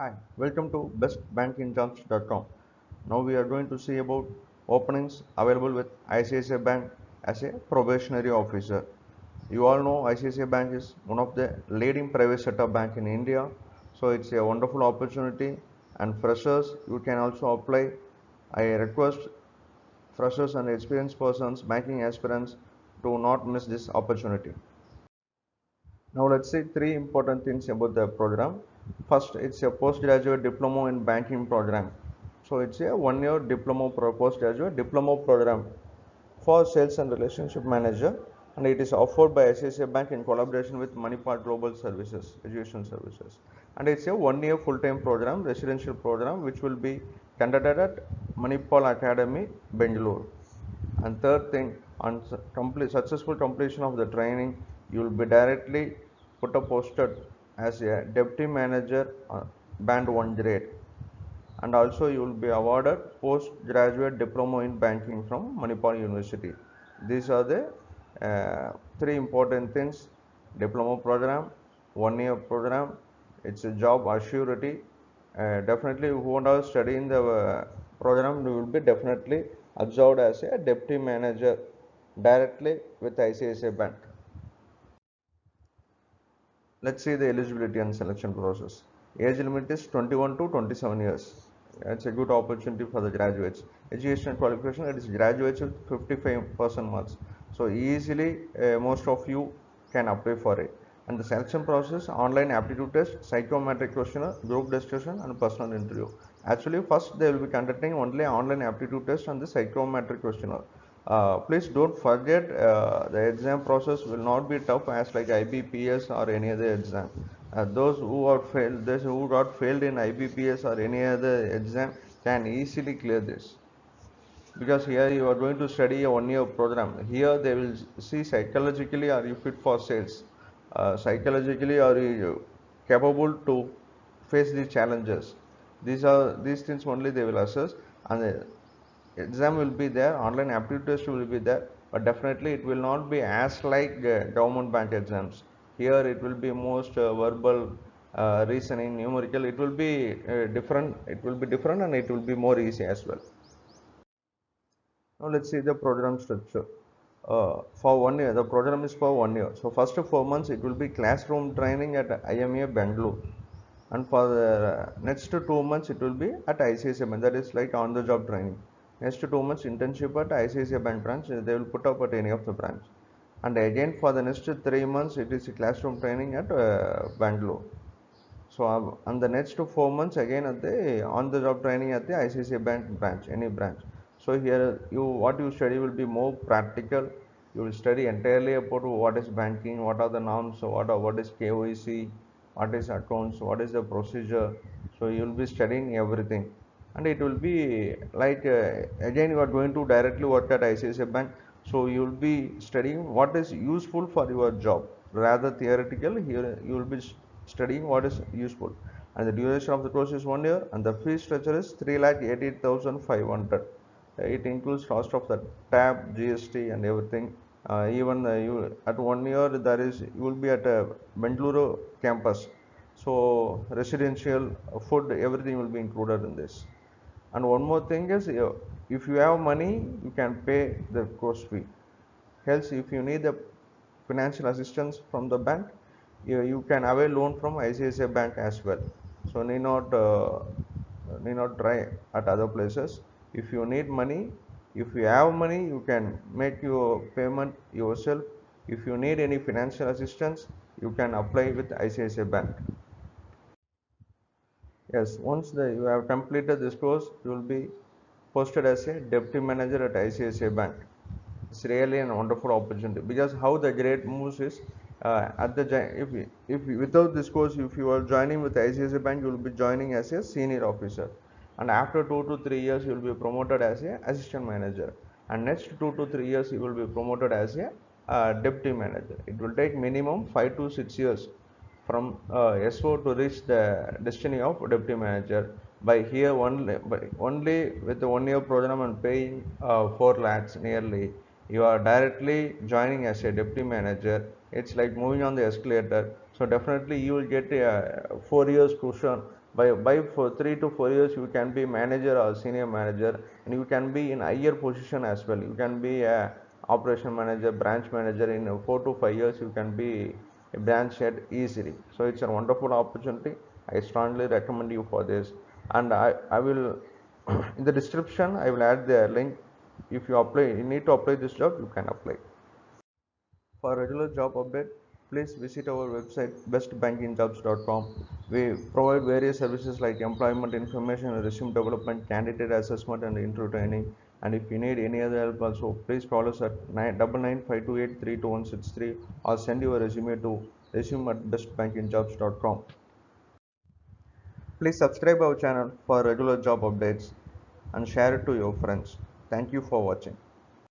Hi, welcome to bestbankingjobs.com. Now we are going to see about openings available with ICICI Bank as a probationary officer. You all know ICICI Bank is one of the leading private sector bank in India. So it's a wonderful opportunity and freshers you can also apply. I request freshers and experienced persons, banking aspirants to not miss this opportunity. Now let's see three important things about the program. First, it's a postgraduate diploma in banking program. So it's a one-year diploma postgraduate diploma program for sales and relationship manager, and it is offered by ICICI Bank in collaboration with Manipal Global Services, Education Services. And it's a one-year full-time program, residential program, which will be conducted at Manipal Academy, Bangalore. And third thing, on successful completion of the training, you will be directly put up posted as a deputy manager band 1 grade, and also you will be awarded postgraduate diploma in banking from Manipal University. These are the three important things: diploma program, 1 year program. It's a job assurity. Definitely, who want to study in the program, you will be definitely observed as a deputy manager directly with ICICI Bank. Let's see the eligibility and selection process. Age limit is 21 to 27 years. It's a good opportunity for the graduates. Education qualification, it is graduates with 55% marks. So easily most of you can apply for it. And the selection process, online aptitude test, psychometric questionnaire, group discussion and personal interview. Actually first they will be conducting only online aptitude test and the psychometric questionnaire. Please don't forget the exam process will not be tough as like IBPS or any other exam. Those who got failed in IBPS or any other exam can easily clear this, because here you are going to study a 1 year program. Here they will see psychologically are you fit for sales, psychologically are you capable to face these challenges. These things only they will assess, and the exam will be there, online aptitude test will be there, but definitely it will not be as like government bank exams. Here it will be most verbal, reasoning, numerical. It will be different. It will be different, and it will be more easy as well. Now let's see the program structure. For 1 year, the program is for 1 year. So first 4 months it will be classroom training at IMA Bangalore, and for the next 2 months it will be at ICICI Bank. That is like on the job training. Next 2 months internship at ICICI Bank branch. They will put up at any of the branch, and again for the next 3 months it is classroom training at Bangalore. So and the next 4 months again at the on the job training at the ICICI Bank branch, any branch. So here you what you study will be more practical. You will study entirely about what is banking, what are the norms, what is KYC, what is accounts, what is the procedure. So you will be studying everything, and it will be like again you are going to directly work at ICICI Bank. So you will be studying what is useful for your job rather theoretical. Here you will be studying what is useful, and the duration of the course is 1 year, and the fee structure is 3,80,500. It includes cost of the tab, GST and everything. Even you at 1 year there is you will be at a Bengaluru campus, so residential, food, everything will be included in this. And one more thing is, if you have money you can pay the course fee. Else if you need the financial assistance from the bank, you can avail loan from ICICI Bank as well. So need not try at other places. If you need money, if you have money, you can make your payment yourself. If you need any financial assistance, you can apply with ICICI Bank. Yes, once you have completed this course, you will be posted as a deputy manager at ICICI Bank. It's really a wonderful opportunity, because how the grade moves is at the if without this course, if you are joining with ICICI Bank, you will be joining as a senior officer, and after 2 to 3 years you will be promoted as a assistant manager, and next 2 to 3 years you will be promoted as a deputy manager. It will take minimum 5 to 6 years from SO to reach the destiny of deputy manager. By here only with the 1 year program and paying 4 lakhs nearly, you are directly joining as a deputy manager. It's like moving on the escalator. So definitely you will get a 4 years cushion By for 3 to 4 years, you can be manager or senior manager, and you can be in higher position as well. You can be a operation manager, branch manager. In 4 to 5 years, you can be a branch head easily. So it's a wonderful opportunity. I strongly recommend you for this, and I will in the description I will add the link. If you apply, you need to apply this job, you can apply. For regular job update, please visit our website bestbankingjobs.com. We provide various services like employment information, resume development, candidate assessment, and interview training. And if you need any other help also, please call us at 9952832163 or send your resume to resume@bestbankingjobs.com. Please subscribe our channel for regular job updates and share it to your friends. Thank you for watching.